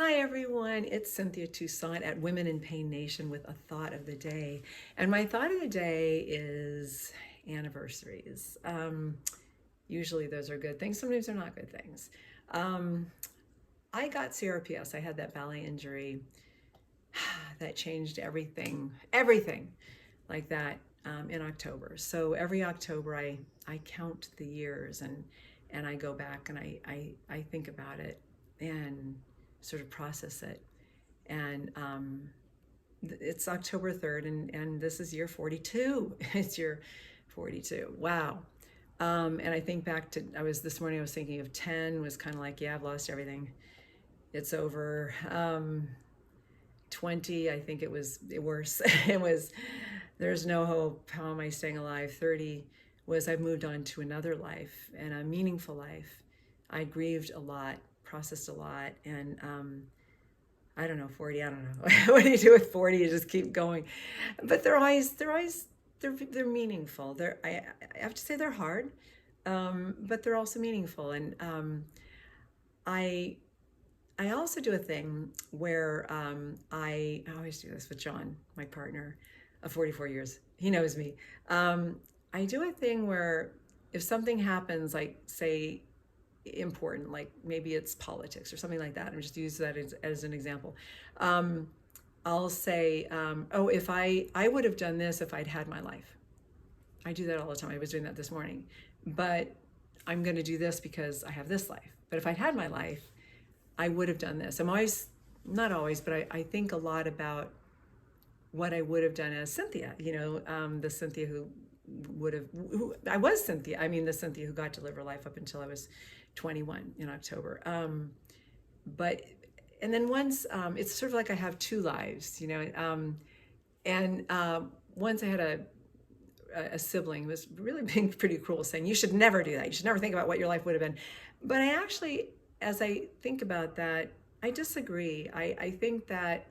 Hi everyone, it's Cynthia Toussaint at Women in Pain Nation with a thought of the day. And my thought of the day is anniversaries. Usually those are good things, sometimes they're not good things. Um, I got CRPS, I had that ballet injury that changed everything like that in October. So every October I count the years and I go back and I think about it and sort of process it. And it's October 3rd, and this is year 42. It's year 42. Wow. And I think back to, this morning I was thinking of 10 was kind of like, yeah, I've lost everything. It's over. 20, I think it was worse. It was, there's no hope. How am I staying alive? 30 was I've moved on to another life and a meaningful life. I grieved a lot, processed a lot, and I don't know, 40, I don't know. What do you do with 40? You just keep going. But they're meaningful. I have to say they're hard, but they're also meaningful. And I I also do a thing where I always do this with John, my partner of 44 years. He knows me. I do a thing where if something happens, like say important, like maybe it's politics or something like that, and just use that as an example. I'll say, oh, if I would have done this if I'd had my life. I do that all the time. I was doing that this morning. But I'm going to do this because I have this life. But if I'd had my life, I would have done this. I'm always, not always, but I think a lot about what I would have done as Cynthia, the Cynthia I was Cynthia. I mean, the Cynthia who got to live her life up until I was 21 in October. But, and then once, it's sort of like I have two lives, and once I had a sibling who was really being pretty cruel, saying, you should never do that. You should never think about what your life would have been. But I actually, as I think about that, I disagree. I think that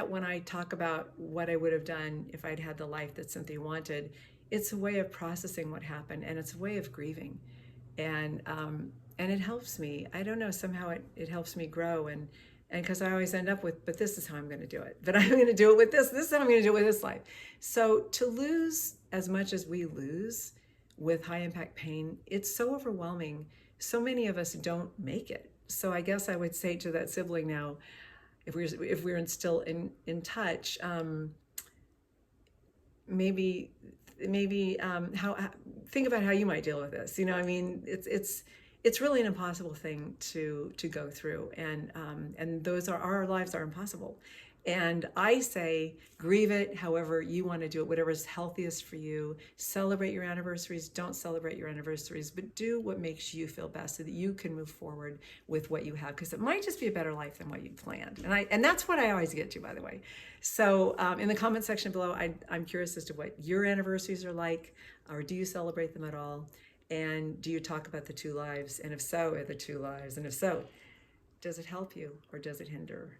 when I talk about what I would have done if I'd had the life that Cynthia wanted, it's a way of processing what happened, and it's a way of grieving, and it helps me. I don't know, somehow it helps me grow, and because I always end up with, but this is how I'm going to do it. But I'm going to do it with this. This is how I'm going to do it with this life. So to lose as much as we lose with high impact pain, it's so overwhelming. So many of us don't make it. So I guess I would say to that sibling now, if we're still in touch, maybe how think about how you might deal with this. I mean, it's really an impossible thing to go through, and those are, our lives are impossible. And I say, grieve it however you want to do it, whatever is healthiest for you. Celebrate your anniversaries, don't celebrate your anniversaries, but do what makes you feel best so that you can move forward with what you have, because it might just be a better life than what you planned. And that's what I always get to, by the way. So in the comment section below, I'm curious as to what your anniversaries are like, or do you celebrate them at all? And do you talk about the two lives? And if so, are the two lives? And if so, does it help you or does it hinder?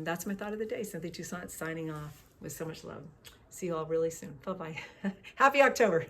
That's my thought of the day. Cynthia Toussaint signing off with so much love. See you all really soon. Bye-bye. Happy October.